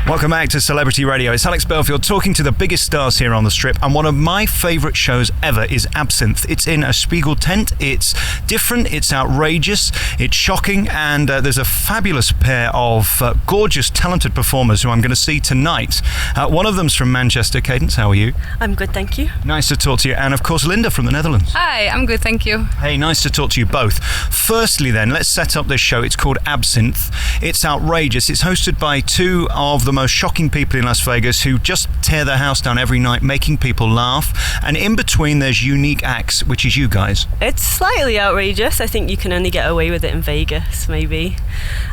Welcome back to Celebrity Radio. It's Alex Belfield talking to the biggest stars here on the Strip, and one of my favourite shows ever is Absinthe. It's in a Spiegel tent, it's different, it's outrageous, it's shocking, and there's a fabulous pair of gorgeous, talented performers who I'm going to see tonight. One of them's from Manchester. Cadence, how are you? I'm good, thank you. Nice to talk to you. And of course, Linde from the Netherlands. Hi, I'm good, thank you. Hey, nice to talk to you both. Firstly then, let's set up this show. It's called Absinthe. It's outrageous. It's hosted by two of the most shocking people in Las Vegas who just tear their house down every night, making people laugh. And in between, there's unique acts, which is you guys. It's slightly outrageous. I think you can only get away with it in Vegas, maybe.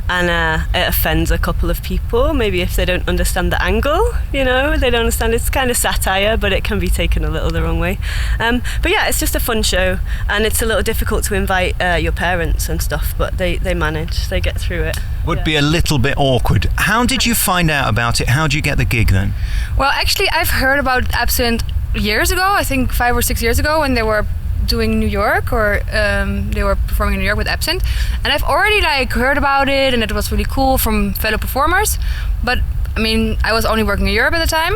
And it offends a couple of people, maybe if they don't understand the angle, they don't understand. It's kind of satire, but it can be taken a little the wrong way. But yeah, it's just a fun show, and it's a little difficult to invite your parents and stuff, but they manage, they get through it. Would be a little bit awkward. How did you find out about it? How did you get the gig then? Well, actually, I've heard about Absinthe years ago, I think 5 or 6 years ago, when they were doing New York, or they were performing in New York with Absinthe, and I've already heard about it, and it was really cool from fellow performers, but I mean, I was only working in Europe at the time.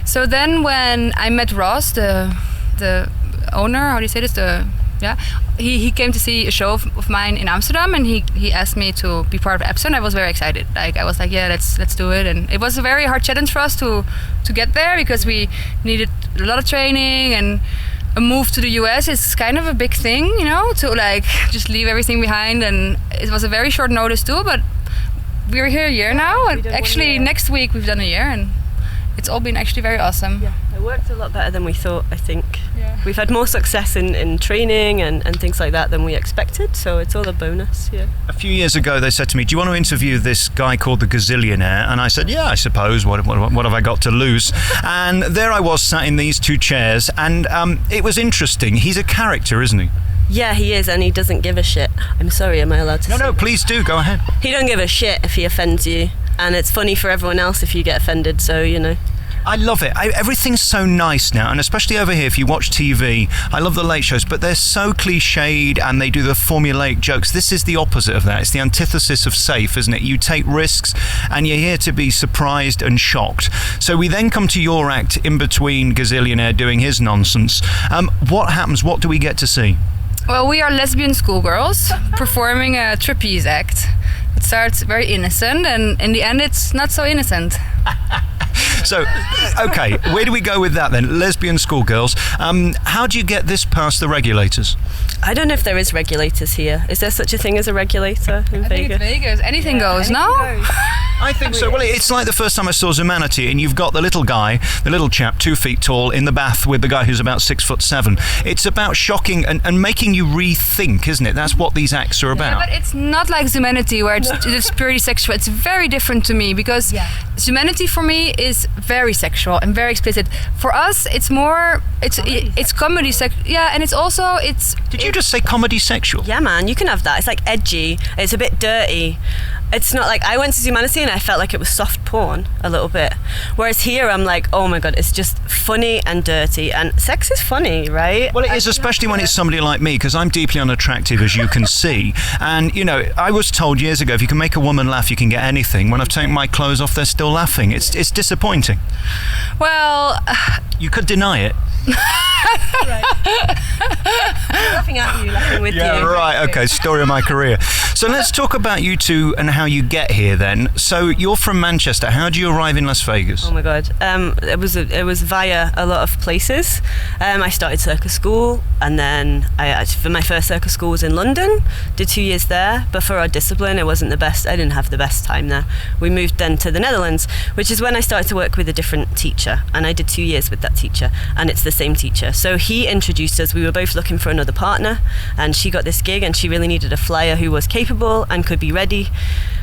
So then when I met Ross, the owner, how do you say this, he came to see a show of mine in Amsterdam, and he asked me to be part of Absinthe. I was very excited. I was like, yeah, let's do it. And it was a very hard challenge for us to get there, because we needed a lot of training, and a move to the US is kind of a big thing, to just leave everything behind. And it was a very short notice too, but we're here a year now, and actually next week we've done a year, and it's all been actually very awesome. Yeah, it worked a lot better than we thought, I think. Yeah. We've had more success in training and things like that than we expected, so it's all a bonus, yeah. A few years ago they said to me, do you want to interview this guy called the Gazillionaire? And I said, yeah, I suppose, what have I got to lose? And there I was, sat in these two chairs, and it was interesting. He's a character, isn't he? Yeah, he is, and he doesn't give a shit. I'm sorry, am I allowed to say No, please do, go ahead. He don't give a shit if he offends you, and it's funny for everyone else if you get offended, so, I love it. Everything's so nice now, and especially over here, if you watch TV, I love the late shows, but they're so cliched and they do the formulaic jokes. This is the opposite of that. It's the antithesis of safe, isn't it? You take risks and you're here to be surprised and shocked. So we then come to your act in between Gazillionaire doing his nonsense. What happens? What do we get to see? Well, we are Lesbian Schoolgirls performing a trapeze act. It starts very innocent, and in the end it's not so innocent. So, okay, where do we go with that then? Lesbian Schoolgirls. How do you get this past the regulators? I don't know if there is regulators here. Is there such a thing as a regulator in Vegas? I think in Vegas, anything goes, no? I think so. Well, it's like the first time I saw Zumanity, and you've got the little guy, the little chap, 2 feet tall, in the bath with the guy who's about 6'7". It's about shocking and making you rethink, isn't it? That's what these acts are about. Yeah, but it's not like Zumanity, where it's purely sexual. It's very different to me, because Zumanity for me is very sexual and very explicit. For us, it's more, it's comedy and it's also, Did you just say comedy sexual? Yeah, man, you can have that. It's like edgy. It's a bit dirty. It's not like, I went to Zumanity and I felt like it was soft porn a little bit. Whereas here I'm like, oh my God, it's just funny and dirty, and sex is funny, right? Well, it is, especially when it's somebody like me, because I'm deeply unattractive, as you can see. And, I was told years ago, if you can make a woman laugh, you can get anything. When I've taken my clothes off, they're still laughing. It's disappointing. Well... You could deny it. Right. I'm laughing at you, laughing with you. Yeah, right, okay, story of my career. So let's talk about you two and how you get here then. So you're from Manchester. How do you arrive in Las Vegas? Oh my God. It was via a lot of places. I started circus school, and then my first circus school was in London. Did 2 years there, but for our discipline, it wasn't the best. I didn't have the best time there. We moved then to the Netherlands, which is when I started to work with a different teacher, and I did 2 years with that teacher, and it's the same teacher. So he introduced us. We were both looking for another partner, and she got this gig, and she really needed a flyer who was capable and could be ready.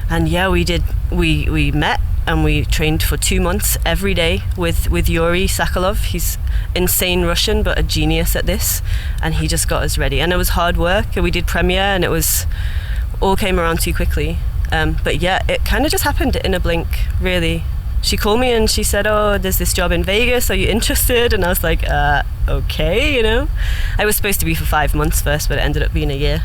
And yeah, we did. We met and we trained for 2 months every day with Yuri Sakalov. He's insane Russian, but a genius at this, and he just got us ready. And it was hard work. We did premiere, and it was all came around too quickly. But yeah, it kind of just happened in a blink, really. She called me and she said, oh, there's this job in Vegas, are you interested? And I was like, okay, I was supposed to be for 5 months first, but it ended up being a year.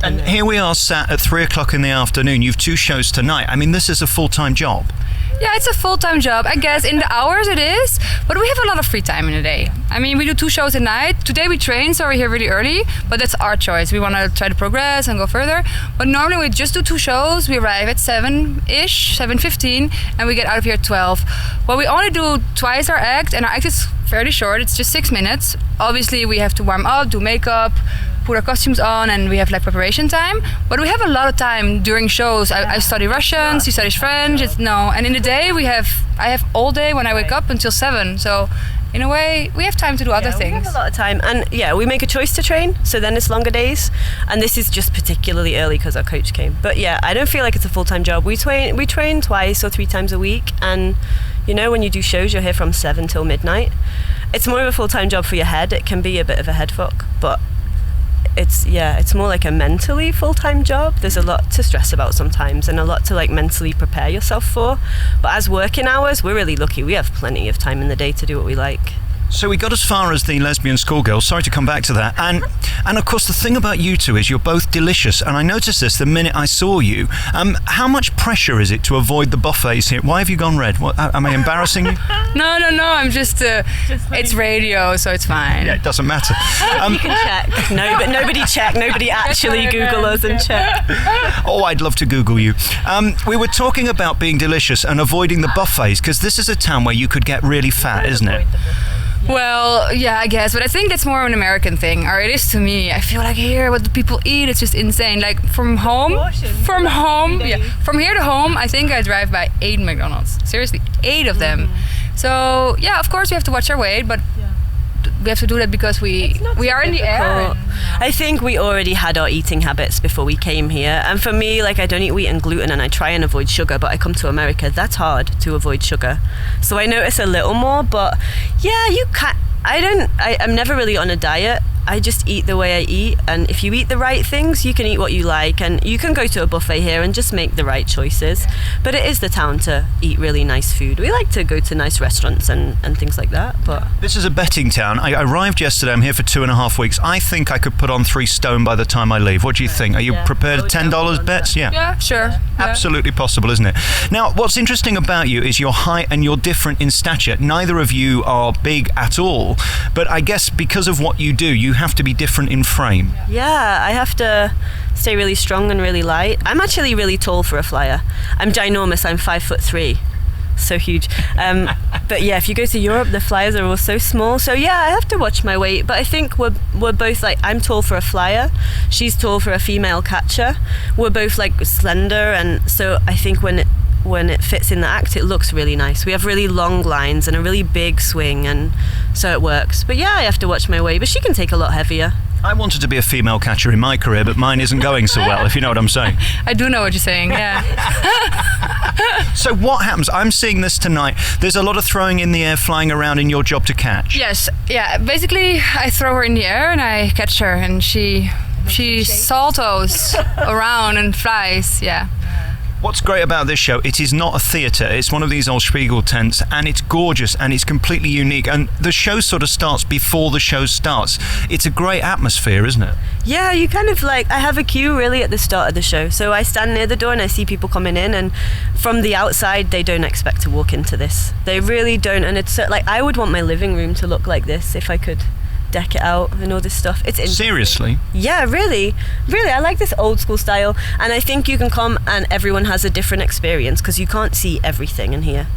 And here we are sat at 3 o'clock in the afternoon. You've 2 shows tonight. I mean, this is a full-time job. Yeah, it's a full-time job. I guess in the hours it is, but we have a lot of free time in the day. I mean, we do 2 shows a night. Today we train, so we're here really early, but that's our choice. We want to try to progress and go further. But normally we just do 2 shows. We arrive at 7-ish, 7:15, and we get out of here at 12. Well, we only do twice our act, and our act is fairly short. It's just 6 minutes. Obviously, we have to warm up, do makeup, put our costumes on, and we have like preparation time. But we have a lot of time during shows. I study Russian, she studies French. And in the day I have all day when I wake up until 7. So in a way, we have time to do other things. We have a lot of time, and we make a choice to train, so then it's longer days. And this is just particularly early because our coach came. But I don't feel like it's a full-time job. We train twice or 3 times a week, and when you do shows, you're here from 7 till midnight. It's more of a full-time job for your head. It can be a bit of a head fuck, but it's more like a mentally full-time job. There's a lot to stress about sometimes, and a lot to like mentally prepare yourself for. But as working hours, we're really lucky. We have plenty of time in the day to do what we like. So we got as far as the Lesbian Schoolgirls. Sorry to come back to that. And of course, the thing about you two is you're both delicious. And I noticed this the minute I saw you. How much pressure is it to avoid the buffets here? Why have you gone red? What, am I embarrassing you? No. I'm just it's radio, so it's fine. Yeah, it doesn't matter. You can check. No, but nobody check. Nobody actually Google us and check. Oh, I'd love to Google you. We were talking about being delicious and avoiding the buffets, because this is a town where you could get really fat, isn't it? Well, yeah, I guess, but I think it's more an American thing, or it is to me. I feel like here, what the people eat, it's just insane. Like from here to home, I think I drive by 8 McDonald's. Seriously, 8 of them. So yeah, of course we have to watch our weight, but we have to do that because we are in the air. I think we already had our eating habits before we came here, and for me, like, I don't eat wheat and gluten, and I try and avoid sugar, but I come to America, that's hard to avoid sugar, so I notice a little more. But yeah, you can't. I'm never really on a diet. I just eat the way I eat, and if you eat the right things, you can eat what you like, and you can go to a buffet here and just make the right choices. But it is the town to eat really nice food. We like to go to nice restaurants and things like that. But this is a betting town. I arrived yesterday. I'm here for 2.5 weeks. I think I could put on 3 stone by the time I leave. What do you think? Are you prepared? $10 bets? Yeah, sure. Absolutely possible, isn't it? Now, what's interesting about you is your height, and you're different in stature. Neither of you are big at all, but I guess because of what you do, you have to be different in frame. Yeah, I have to stay really strong and really light. I'm actually really tall for a flyer. I'm ginormous. I'm 5'3", so huge. But yeah, if you go to Europe, the flyers are all so small. So yeah, I have to watch my weight. But I think we're both like, I'm tall for a flyer. She's tall for a female catcher. We're both like slender, and so I think when it fits in the act, it looks really nice. We have really long lines and a really big swing, and so it works. But yeah, I have to watch my weight, but she can take a lot heavier. I wanted to be a female catcher in my career, but mine isn't going so well, if you know what I'm saying. I do know what you're saying, yeah. So what happens? I'm seeing this tonight. There's a lot of throwing in the air, flying around in your job to catch. Yes, yeah. Basically, I throw her in the air and I catch her, and she saltos around and flies, yeah. What's great about this show, it is not a theatre, it's one of these old Spiegel tents, and it's gorgeous and it's completely unique, and the show sort of starts before the show starts. It's a great atmosphere, isn't it? Yeah, you kind of like, I have a queue really at the start of the show, so I stand near the door and I see people coming in, and from the outside they don't expect to walk into this. They really don't, and it's like, I would want my living room to look like this if I could deck it out and all this stuff. It's interesting. Seriously? Yeah, really. I like this old school style, and I think you can come and everyone has a different experience because you can't see everything in here.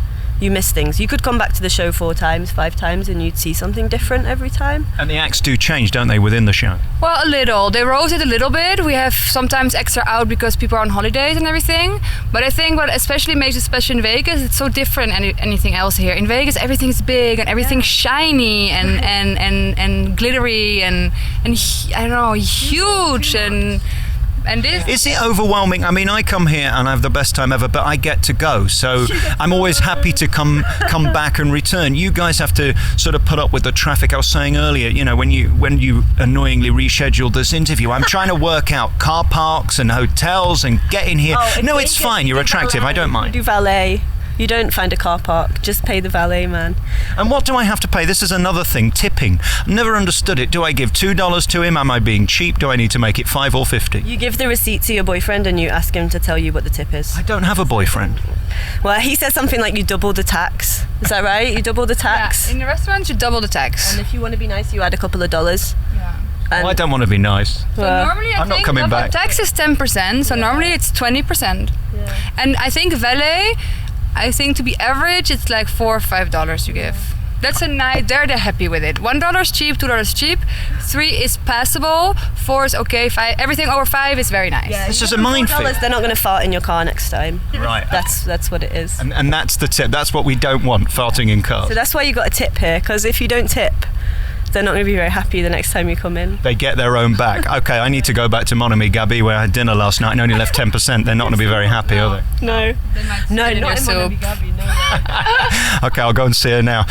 You miss things. You could come back to the show 4 times, 5 times, and you'd see something different every time. And the acts do change, don't they, within the show? Well, a little. They rotate a little bit. We have sometimes extra out because people are on holidays and everything. But I think what especially makes it special in Vegas, it's so different than anything else here. In Vegas, everything's big and everything's shiny and glittery and I don't know, huge and this. Is it overwhelming? I mean, I come here and I have the best time ever, but I get to go, so I'm always happy to come back and return. You guys have to sort of put up with the traffic. I was saying earlier, you know, when you annoyingly rescheduled this interview, I'm trying to work out car parks and hotels and get in here. No, it's fine. You're attractive. I don't mind. We do valet. You don't find a car park. Just pay the valet man. And what do I have to pay? This is another thing, tipping. I've never understood it. Do I give $2 to him? Am I being cheap? Do I need to make it $5 or $50? You give the receipt to your boyfriend and you ask him to tell you what the tip is. I don't have a boyfriend. Well, he says something like you double the tax. Is that right? You double the tax? Yeah, in the restaurants you double the tax. And if you want to be nice, you add a couple of dollars. Yeah. Well, I don't want to be nice. So normally I I'm not think coming back. tax is 10%, so normally it's 20%. Yeah. And I think valet, I think to be average, it's like $4 or $5 you give. That's a nice. They're happy with it. $1 is cheap, $2 is cheap, 3 is passable, 4 is okay, 5. Everything over 5 is very nice. Yeah, This is a minefield. $4, they're not going to fart in your car next time. Right. That's what it is. And that's the tip. That's what we don't want, farting in cars. So that's why you got a tip here, because if you don't tip, they're not going to be very happy the next time you come in. They get their own back. Okay, I need to go back to Mon Ami Gabi, where I had dinner last night and only left 10%. They're not going to be very happy, are they? No. They might No, spit in not your in soup. Mon Ami Gabi, no. Okay, I'll go and see her now.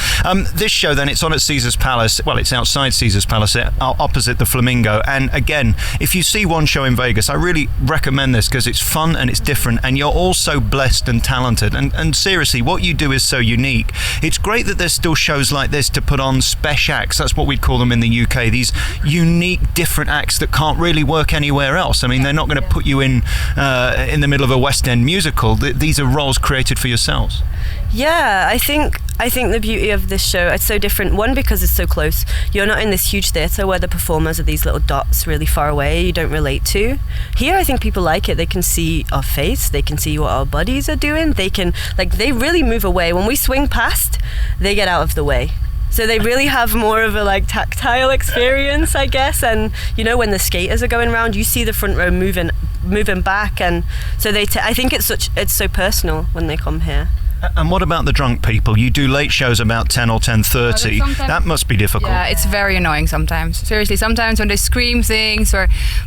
This show, then, it's on at Caesar's Palace. Well, it's outside Caesar's Palace, opposite the Flamingo. And again, if you see one show in Vegas, I really recommend this because it's fun and it's different, and you're all so blessed and talented. And seriously, what you do is so unique. It's great that there's still shows like this to put on special acts. That's what we'd call them in the UK. These unique, different acts that can't really work anywhere else. I mean, they're not going to put you in the middle of a West End musical. These are roles created for yourselves. Yeah, I think the beauty of this show, it's so different. One, because it's so close. You're not in this huge theatre where the performers are these little dots really far away you don't relate to. Here, I think people like it. They can see our face. They can see what our bodies are doing. They can, they really move away. When we swing past, they get out of the way. So they really have more of a tactile experience, I guess. And when the skaters are going around, you see the front row moving back, and so I think it's so personal when they come here. And what about the drunk people? You do late shows about 10 or 10:30. That must be difficult. Yeah, it's very annoying sometimes. Seriously, sometimes when they scream things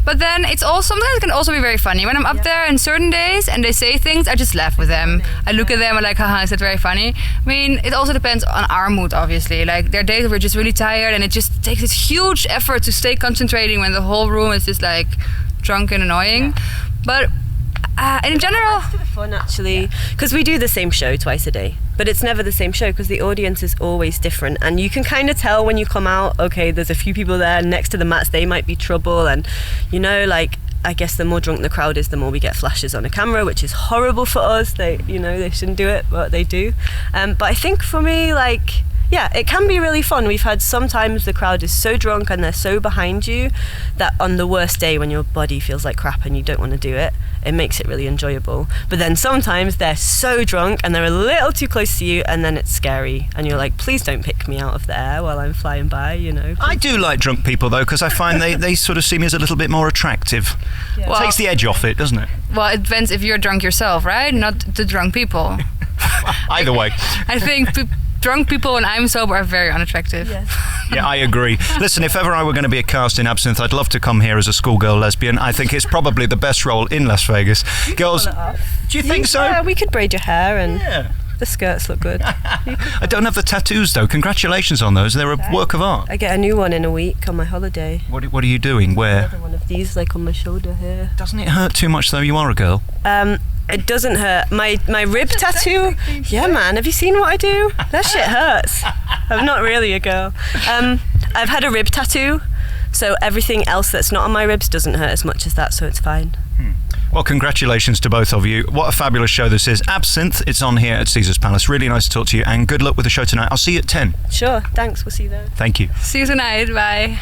but then sometimes it can also be very funny. When I'm up there on certain days and they say things, I just laugh with them. I look at them and haha, is that very funny? I mean, it also depends on our mood, obviously. There are days where we're just really tired and it just takes this huge effort to stay concentrating when the whole room is just drunk and annoying. Yeah. But in general, it's the fun actually, because we do the same show twice a day, but it's never the same show because the audience is always different, and you can kind of tell when you come out. Okay, there's a few people there next to the mats. They might be trouble, and I guess the more drunk the crowd is, the more we get flashes on a camera, which is horrible for us. They shouldn't do it, but they do. But I think for me, yeah, it can be really fun. We've had sometimes the crowd is so drunk and they're so behind you that on the worst day when your body feels like crap and you don't want to do it, it makes it really enjoyable. But then sometimes they're so drunk and they're a little too close to you, and then it's scary and you're like, please don't pick me out of the air while I'm flying by, I do like drunk people though, because I find they sort of see me as a little bit more attractive. Yeah. Well, it takes the edge off it, doesn't it? Well, it depends if you're drunk yourself, right? Not the drunk people. Either way. I think drunk people when I'm sober are very unattractive. Yes. Yeah, I agree. Listen, if ever I were going to be a cast in Absinthe, I'd love to come here as a schoolgirl lesbian. I think it's probably the best role in Las Vegas. Girls, do you think so? Yeah, we could braid your hair and the skirts look good. I don't have the tattoos though. Congratulations on those. They're a work of art. I get a new one in a week on my holiday. What are you doing? Where? Another one of these on my shoulder here. Doesn't it hurt too much though? You are a girl. It doesn't hurt. My rib tattoo. Yeah, man. Have you seen what I do? That shit hurts. I'm not really a girl. I've had a rib tattoo, so everything else that's not on my ribs doesn't hurt as much as that, so it's fine. Well, congratulations to both of you. What a fabulous show this is. Absinthe, it's on here at Caesar's Palace. Really nice to talk to you, and good luck with the show tonight. I'll see you at 10. Sure. Thanks. We'll see you there. Thank you. See you tonight. Bye.